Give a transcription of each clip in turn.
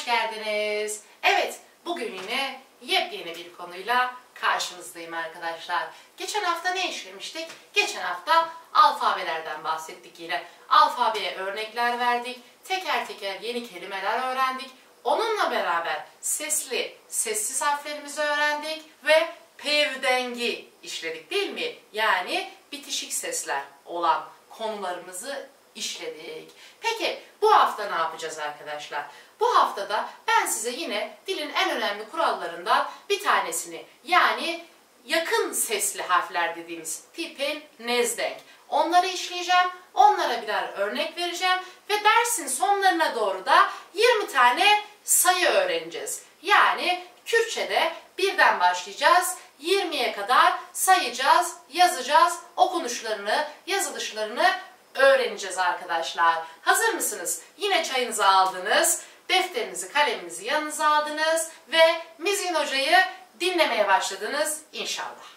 hoş geldiniz. Evet, bugün yine yepyeni bir konuyla karşınızdayım arkadaşlar. Geçen hafta ne işlemiştik? Geçen hafta alfabelerden bahsettik yine. Alfabeye örnekler verdik, teker teker yeni kelimeler öğrendik. Onunla beraber sesli, sessiz harflerimizi öğrendik ve pevdengi işledik değil mi? Yani bitişik sesler olan konularımızı işledik. Peki bu hafta ne yapacağız arkadaşlar? Bu haftada ben size yine dilin en önemli kurallarından bir tanesini, yani yakın sesli harfler dediğimiz tipin nezdenk. Onları işleyeceğim, onlara birer örnek vereceğim ve dersin sonlarına doğru da 20 tane sayı öğreneceğiz. Yani Kürtçe'de birden başlayacağız, 20'ye kadar sayacağız, yazacağız, okunuşlarını, yazılışlarını öğreneceğiz arkadaşlar. Hazır mısınız? Yine çayınızı aldınız, defterinizi, kaleminizi yanınıza aldınız ve Mizgin Hoca'yı dinlemeye başladınız inşallah.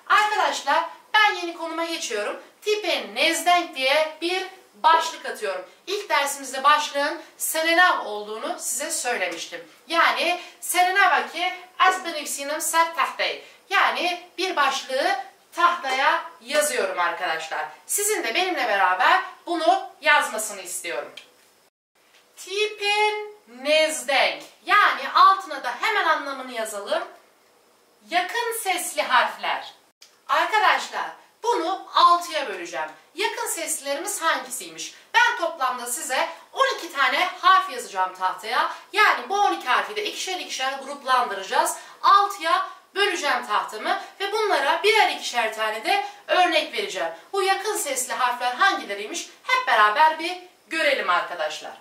Arkadaşlar ben yeni konuma geçiyorum. Tipe nezdenk diye bir başlık atıyorum. İlk dersimizde başlığın serenav olduğunu size söylemiştim. Yani serenav ki az benimsinem ser tahtayı. Yani bir başlığı tahtaya yazıyorum arkadaşlar. Sizin de benimle beraber bunu yazmasını istiyorum. Tipin nezdenk. Yani altına da hemen anlamını yazalım. Yakın sesli harfler. Arkadaşlar bunu 6'ya böleceğim. Yakın seslilerimiz hangisiymiş? Ben toplamda size 12 tane harf yazacağım tahtaya. Yani bu 12 harfi de ikişer ikişer gruplandıracağız. 6'ya böleceğim tahtamı ve bunlara birer ikişer tane de örnek vereceğim. Bu yakın sesli harfler hangileriymiş? Hep beraber bir görelim arkadaşlar.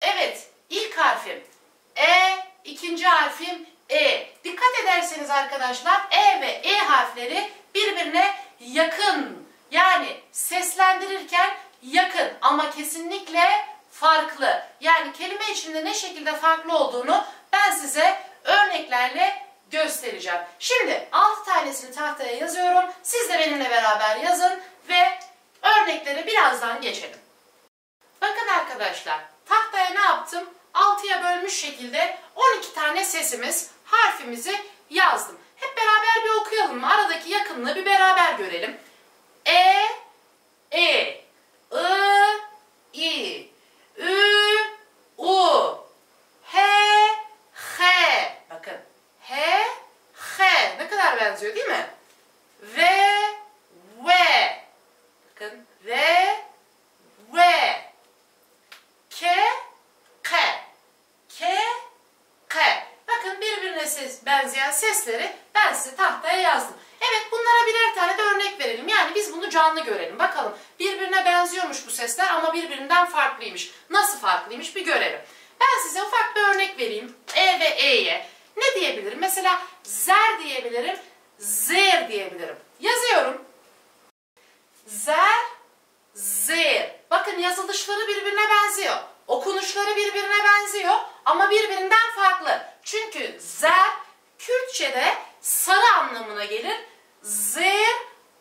Evet, ilk harfim E, ikinci harfim E. Dikkat ederseniz arkadaşlar E ve E harfleri birbirine yakın. Yani seslendirirken yakın ama kesinlikle farklı. Yani kelime içinde ne şekilde farklı olduğunu ben size örneklerle göstereceğim. Şimdi 6 tanesini tahtaya yazıyorum. Siz de benimle beraber yazın ve örneklere birazdan geçelim. Bakın arkadaşlar, tahtaya ne yaptım? 6'ya bölmüş şekilde 12 tane sesimiz, harfimizi yazdım. Hep beraber bir okuyalım mı? Aradaki yakınlığı bir beraber görelim. E, I, I, Ü, U, H, H. Bakın. H, H. Ne kadar benziyor değil mi? V, V. Bakın. V, V. K, K. K, K. Bakın birbirine benzeyen sesleri ben size tahtaya yazdım. Evet, bunlara birer tane de örnek verelim. Yani biz bunu canlı görelim. Bakalım birbirine benziyormuş bu sesler ama birbirinden farklıymış. Nasıl farklıymış bir görelim. Ben size ufak bir örnek vereyim. E ve E'ye. Ne diyebilirim? Mesela zer diyebilirim, zer diyebilirim. Yazıyorum. Zer, zer. Bakın yazılışları birbirine benziyor. Okunuşları birbirine benziyor ama birbirinden farklı. Çünkü zer Kürtçe'de sarı anlamına gelir. Zer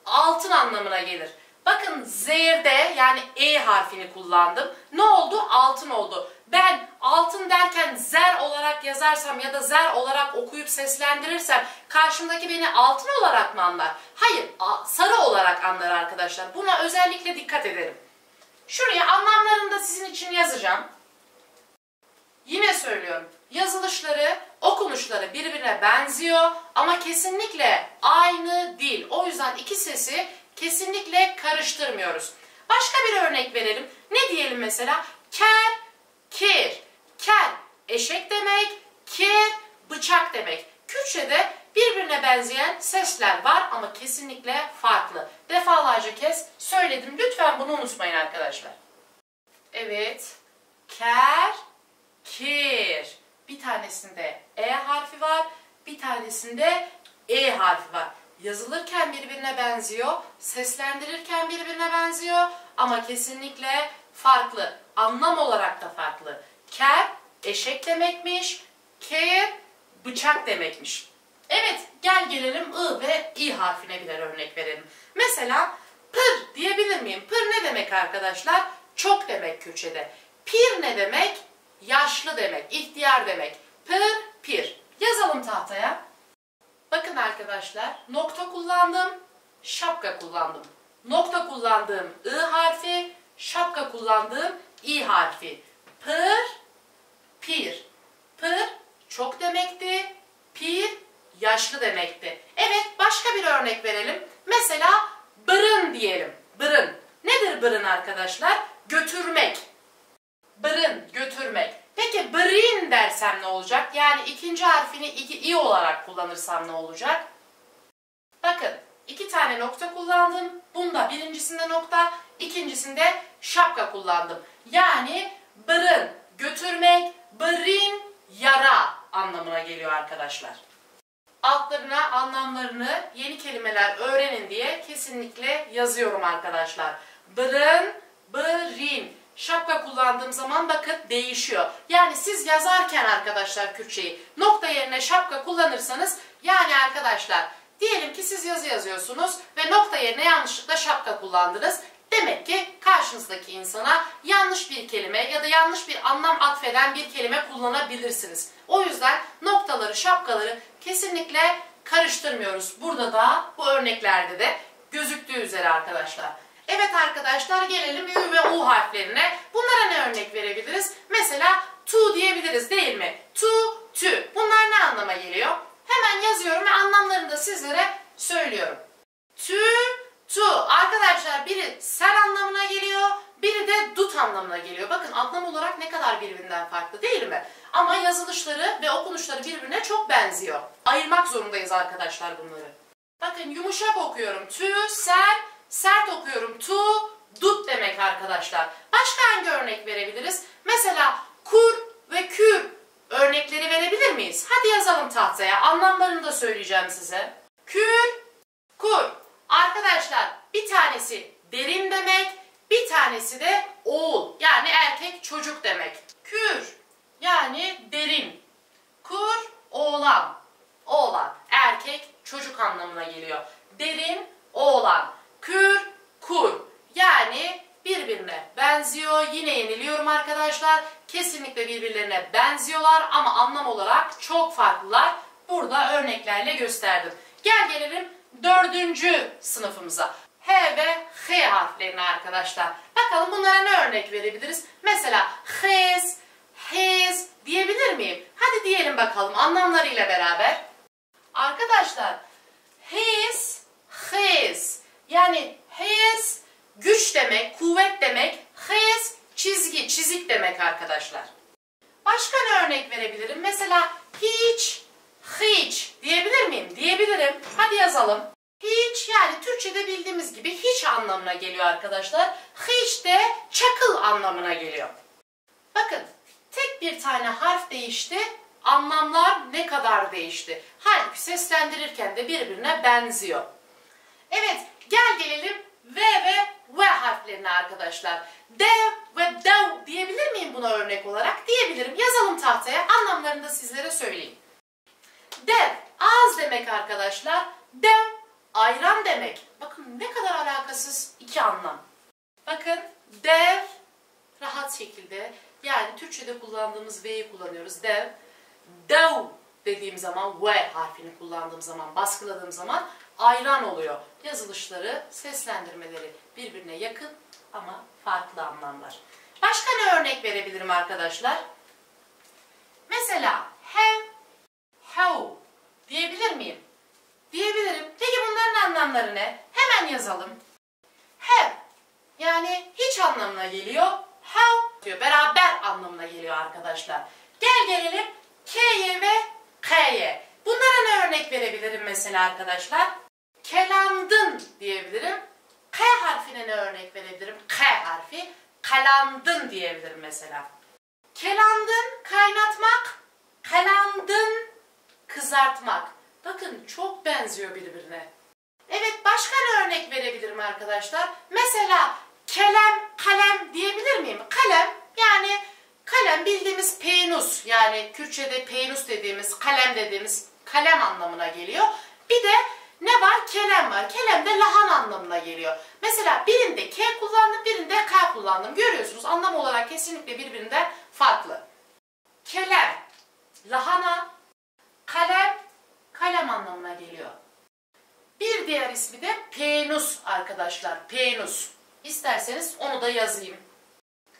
altın anlamına gelir. Bakın zer'de yani E harfini kullandım. Ne oldu? Altın oldu. Ben altın derken zer olarak yazarsam ya da zer olarak okuyup seslendirirsem karşımdaki beni altın olarak mı anlar? Hayır, sarı olarak anlar arkadaşlar. Buna özellikle dikkat edelim. Şuraya anlamlarını da sizin için yazacağım. Yine söylüyorum. Yazılışları, okunuşları birbirine benziyor ama kesinlikle aynı değil. O yüzden iki sesi kesinlikle karıştırmıyoruz. Başka bir örnek verelim. Ne diyelim mesela? Ker, kir. Ker eşek demek, kir bıçak demek. Kürtçe'de birbirine benzeyen sesler var ama kesinlikle farklı. Defalarca kez söyledim. Lütfen bunu unutmayın arkadaşlar. Evet. Ker, kir. Bir tanesinde E harfi var, bir tanesinde E harfi var. Yazılırken birbirine benziyor, seslendirirken birbirine benziyor ama kesinlikle farklı. Anlam olarak da farklı. Ker, eşek demekmiş, kir, bıçak demekmiş. Evet, gel gelelim I ve İ harfine birer örnek verelim. Mesela diyebilir miyim? Pır ne demek arkadaşlar? Çok demek Kürtçe'de. Pir ne demek? Yaşlı demek, ihtiyar demek. Pır, pir. Yazalım tahtaya. Bakın arkadaşlar, nokta kullandım, şapka kullandım. Nokta kullandığım I harfi, şapka kullandığım İ harfi. Pır, pir. Pır çok demekti, pir yaşlı demekti. Evet, başka bir örnek verelim. Mesela bırın diyelim. Bırın. Nedir bırın arkadaşlar? Götürmek. Bırın, götürmek. Peki bırın dersem ne olacak? Yani ikinci harfini i olarak kullanırsam ne olacak? Bakın, 2 tane nokta kullandım. Bunda birincisinde nokta, ikincisinde şapka kullandım. Yani bırın, götürmek, bırın, yara anlamına geliyor arkadaşlar. Altlarına anlamlarını, yeni kelimeler öğrenin diye kesinlikle yazıyorum arkadaşlar. Bırın, bırın. Şapka kullandığım zaman bakın değişiyor. Yani siz yazarken arkadaşlar Kürtçeyi nokta yerine şapka kullanırsanız, yani arkadaşlar diyelim ki siz yazı yazıyorsunuz ve nokta yerine yanlışlıkla şapka kullandınız. Demek ki karşınızdaki insana yanlış bir kelime ya da yanlış bir anlam atfeden bir kelime kullanabilirsiniz. O yüzden noktaları, şapkaları kesinlikle karıştırmıyoruz. Burada da, bu örneklerde de gözüktüğü üzere arkadaşlar. Evet arkadaşlar, gelelim Ü ve U harflerine. Bunlara ne örnek verebiliriz? Mesela tu diyebiliriz değil mi? Tu, tü. Bunlar ne anlama geliyor? Hemen yazıyorum ve anlamlarını da sizlere söylüyorum. Tü, tu. Arkadaşlar biri sen anlamına geliyor, biri de dut anlamına geliyor. Bakın anlam olarak ne kadar birbirinden farklı değil mi? Ama yazılışları ve okunuşları birbirine çok benziyor. Ayırmak zorundayız arkadaşlar bunları. Bakın yumuşak okuyorum. Tü, sen, sert okuyorum. Tu, dut demek arkadaşlar. Başka hangi örnek verebiliriz? Mesela kur ve kür örnekleri verebilir miyiz? Hadi yazalım tahtaya. Anlamlarını da söyleyeceğim size. Kür, kur. Arkadaşlar bir tanesi derin demek, bir tanesi de oğul yani erkek çocuk demek. Kür yani derin. Kur oğlan. Oğlan erkek çocuk anlamına geliyor. Derin oğlan. Kür kur. Yani birbirine benziyor. Yine yeniliyorum arkadaşlar. Kesinlikle birbirlerine benziyorlar ama anlam olarak çok farklılar. Burada örneklerle gösterdim. Gelelim 4. sınıfımıza. H ve H harflerine arkadaşlar. Bakalım bunlara ne örnek verebiliriz? Mesela hez, hez diyebilir miyim? Hadi diyelim bakalım anlamlarıyla beraber. Arkadaşlar hez, hez. Yani hez güç demek, kuvvet demek. Hez çizgi, çizik demek arkadaşlar. Başka ne örnek verebilirim? Mesela hiç, hiç diyebilir miyim? Diyebilirim. Hadi yazalım. Hiç yani Türkçe'de bildiğimiz gibi hiç anlamına geliyor arkadaşlar. Hiç de çakıl anlamına geliyor. Bakın tek bir tane harf değişti. Anlamlar ne kadar değişti. Halbuki seslendirirken de birbirine benziyor. Evet gelelim V ve V harflerine arkadaşlar. Dev ve dev diyebilir miyim buna örnek olarak? Diyebilirim. Yazalım tahtaya. Anlamlarını da sizlere söyleyeyim. Dev ağız demek arkadaşlar. Dev ayran demek. Bakın ne kadar alakasız iki anlam. Bakın dev rahat şekilde yani Türkçe'de kullandığımız V'yi kullanıyoruz. Dev. Dev dediğim zaman V harfini kullandığım zaman, baskıladığım zaman ayran oluyor. Yazılışları, seslendirmeleri birbirine yakın ama farklı anlamlar. Başka ne örnek verebilirim arkadaşlar? Mesela have, how diyebilir miyim? Diyebilirim. Peki bunların anlamları ne? Hemen yazalım. Have yani hiç anlamına geliyor. How diyor, beraber anlamına geliyor arkadaşlar. Gelelim K'ye ve K'ye. Bunlara ne örnek verebilirim mesela arkadaşlar? Kelandın diyebilirim. K harfine ne örnek verebilirim? K harfi. Kalandın diyebilirim mesela. Kelandın kaynatmak, kalandın kızartmak. Bakın çok benziyor birbirine. Evet başka ne örnek verebilirim arkadaşlar? Mesela kelem, kalem diyebilir miyim? Kalem yani kalem bildiğimiz peynus yani Kürtçe'de peynus dediğimiz kalem dediğimiz kalem anlamına geliyor. Bir de Ne var? Kelem var. Kelem de lahana anlamına geliyor. Mesela birinde K kullandım, birinde K kullandım. Görüyorsunuz anlam olarak kesinlikle birbirinden farklı. Kelem, lahana, kalem, kalem anlamına geliyor. Bir diğer ismi de penus arkadaşlar. Penus. İsterseniz onu da yazayım.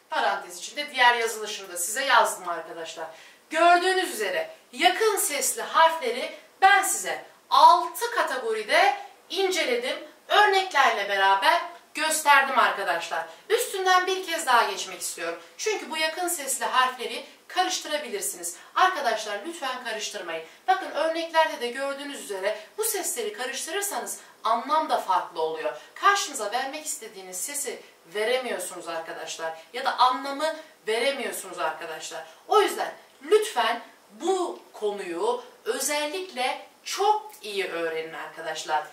Parantez içinde diğer yazılışını da size yazdım arkadaşlar. Gördüğünüz üzere yakın sesli harfleri ben size 6 kategoride inceledim. Örneklerle beraber gösterdim arkadaşlar. Üstünden bir kez daha geçmek istiyorum. Çünkü bu yakın sesli harfleri karıştırabilirsiniz. Arkadaşlar lütfen karıştırmayın. Bakın örneklerde de gördüğünüz üzere bu sesleri karıştırırsanız anlam da farklı oluyor. Karşınıza vermek istediğiniz sesi veremiyorsunuz arkadaşlar. Ya da anlamı veremiyorsunuz arkadaşlar. O yüzden lütfen bu konuyu özellikle çok iyi öğrenin arkadaşlar.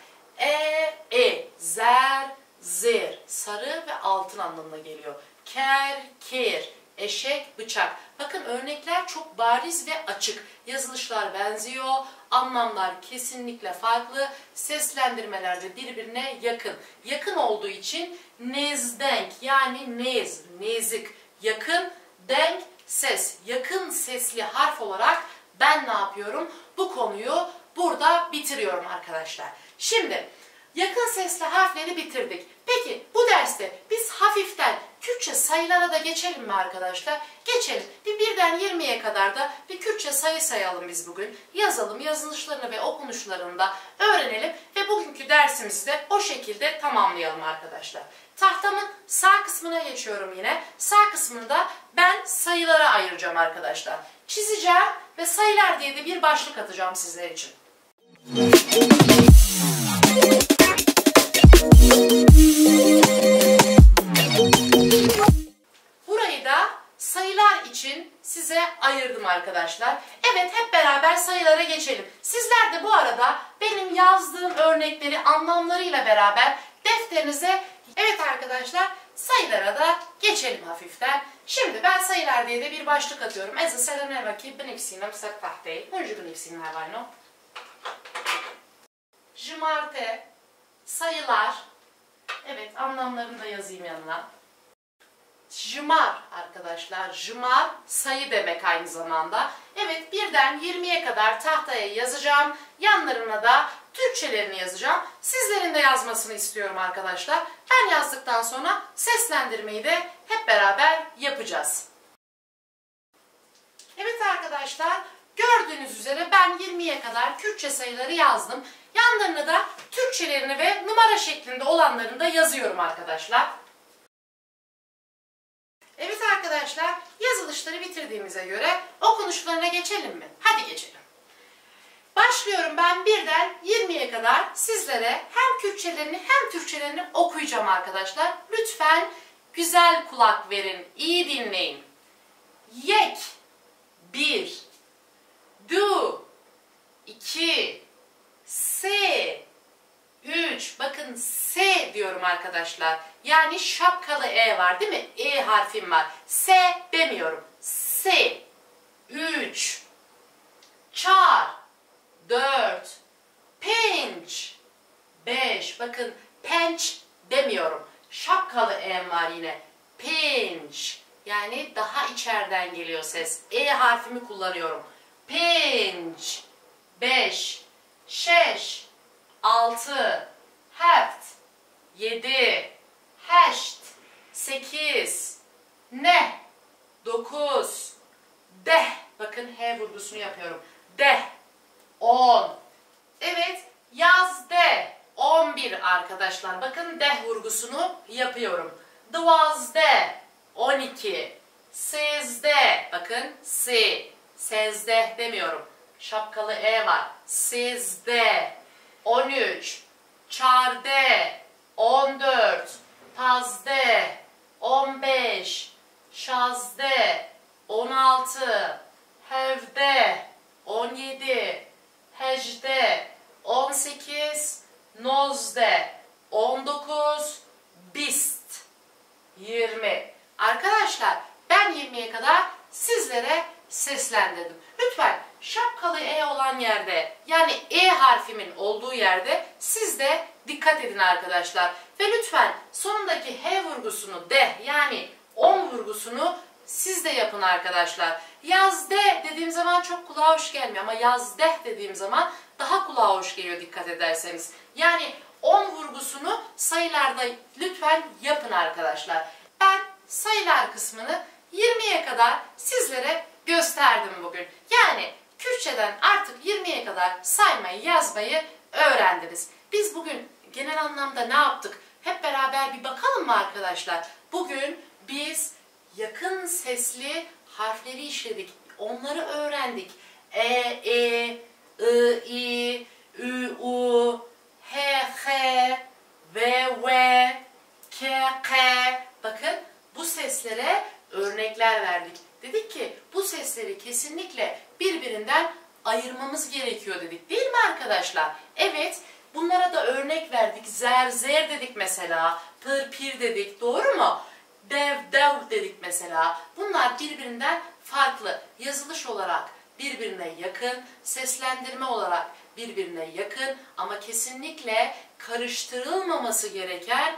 Zer, zir, sarı ve altın anlamına geliyor. Ker, kir, eşek, bıçak. Bakın örnekler çok bariz ve açık. Yazılışlar benziyor, anlamlar kesinlikle farklı, seslendirmeler de birbirine yakın. Yakın olduğu için nezdenk yani nezik, yakın, denk, ses. Yakın sesli harf olarak ben ne yapıyorum? Bu konuyu burada bitiriyorum arkadaşlar. Şimdi yakın sesli harfleri bitirdik. Peki bu derste biz hafiften Kürtçe sayılara da geçelim mi arkadaşlar? Geçelim. Bir birden 20'ye kadar da bir Kürtçe sayı sayalım biz bugün. Yazalım, yazılışlarını ve okunuşlarını da öğrenelim ve bugünkü dersimizi de o şekilde tamamlayalım arkadaşlar. Tahtamın sağ kısmına geçiyorum yine. Sağ kısmında ben sayılara ayıracağım arkadaşlar. Çizeceğim ve sayılar diye de bir başlık atacağım sizler için. Burayı da sayılar için size ayırdım arkadaşlar. Evet, hep beraber sayılara geçelim. Sizler de bu arada benim yazdığım örnekleri anlamlarıyla beraber defterinize... Evet arkadaşlar, sayılara da geçelim hafiften. Şimdi ben sayılar diye de bir başlık atıyorum. Ez seleneva ki benipsinam saktahtey. Önce benipsinam havayno. Jımarte, sayılar. Evet, anlamlarını da yazayım yanına. Jımar arkadaşlar. Jımar sayı demek aynı zamanda. Evet, birden 20'ye kadar tahtaya yazacağım. Yanlarına da Türkçelerini yazacağım. Sizlerin de yazmasını istiyorum arkadaşlar. Ben yazdıktan sonra seslendirmeyi de hep beraber yapacağız. Evet arkadaşlar, gördüğünüz üzere ben 20'ye kadar Kürtçe sayıları yazdım. Yanlarına da Türkçelerini ve numara şeklinde olanlarını da yazıyorum arkadaşlar. Evet arkadaşlar, yazılışları bitirdiğimize göre okunuşlarına geçelim mi? Hadi geçelim. Başlıyorum ben birden 20'ye kadar sizlere hem Kürtçelerini hem Türkçelerini okuyacağım arkadaşlar. Lütfen güzel kulak verin, iyi dinleyin. Yek, 1, du, 2, se, 3. Bakın S diyorum arkadaşlar. Yani şapkalı E var değil mi? E harfim var. S demiyorum. S. 3. Çar. 4. Penç. 5. Bakın penç demiyorum. Şapkalı E var yine. Penç. Yani daha içeriden geliyor ses. E harfimi kullanıyorum. Penç. 5. Şeş. 6, heft, 7, heşt, 8, ne, 9, deh, bakın H vurgusunu yapıyorum, deh, 10, evet, yaz de, 11 arkadaşlar, bakın deh vurgusunu yapıyorum, dvazde, 12, sezde, bakın se, sezde demiyorum, şapkalı E var, sezde, 13, çarde, 14, pazde, 15, şazde, 16, hevde, 17, hecde, 18, nozde, 19, bist, 20. Arkadaşlar ben 20'ye kadar sizlere seslendirdim. Lütfen şapkalı E olan yerde, yani E harfimin olduğu yerde Siz de dikkat edin arkadaşlar. Ve lütfen sonundaki H vurgusunu de, yani 10 vurgusunu siz de yapın arkadaşlar. Yazde dediğim zaman çok kulağa hoş gelmiyor ama yazde dediğim zaman daha kulağa hoş geliyor dikkat ederseniz. Yani 10 vurgusunu sayılarda lütfen yapın arkadaşlar. Ben sayılar kısmını 20'ye kadar sizlere gösterdim bugün. Yani Kürtçeden artık 20'ye kadar saymayı, yazmayı öğrendiniz. Biz bugün genel anlamda ne yaptık? Hep beraber bir bakalım mı arkadaşlar? Bugün biz yakın sesli harfleri işledik. Onları öğrendik. E, I, I, Ü, U, H, H, V, K, K. Bakın bu seslere örnekler verdik. Dedik ki bu sesleri kesinlikle birbirinden ayırmamız gerekiyor dedik. Değil mi arkadaşlar? Evet. Bunlara da örnek verdik. Zer, zer dedik mesela. Pır, pir dedik. Doğru mu? Dev, dev dedik mesela. Bunlar birbirinden farklı. Yazılış olarak birbirine yakın, seslendirme olarak birbirine yakın ama kesinlikle karıştırılmaması gereken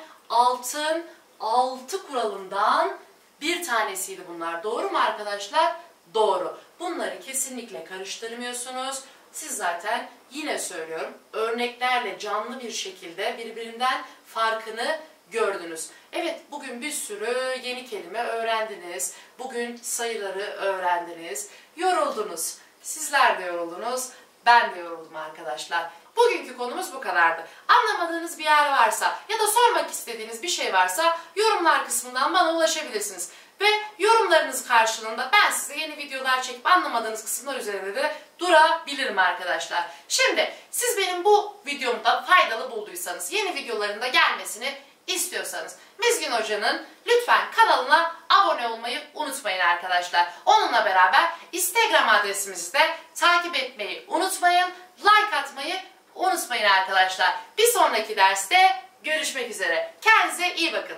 altı kuralından bir tanesiydi bunlar. Doğru mu arkadaşlar? Doğru. Bunları kesinlikle karıştırmıyorsunuz. Siz zaten yine söylüyorum örneklerle canlı bir şekilde birbirinden farkını gördünüz. Evet, bugün bir sürü yeni kelime öğrendiniz. Bugün sayıları öğrendiniz. Yoruldunuz. Sizler de yoruldunuz. Ben de yoruldum arkadaşlar. Bugünkü konumuz bu kadardı. Anlamadığınız bir yer varsa ya da sormak istediğiniz bir şey varsa yorumlar kısmından bana ulaşabilirsiniz. Ve yorumlarınız karşılığında ben size yeni videolar çekip anlamadığınız kısımlar üzerinde de durabilirim arkadaşlar. Şimdi siz benim bu videomda faydalı bulduysanız, yeni videoların da gelmesini istiyorsanız Mizgin Hoca'nın lütfen kanalına abone olmayı unutmayın arkadaşlar. Onunla beraber Instagram adresimizi de takip etmeyi unutmayın. Like atmayı unutmayın arkadaşlar. Bir sonraki derste görüşmek üzere. Kendinize iyi bakın.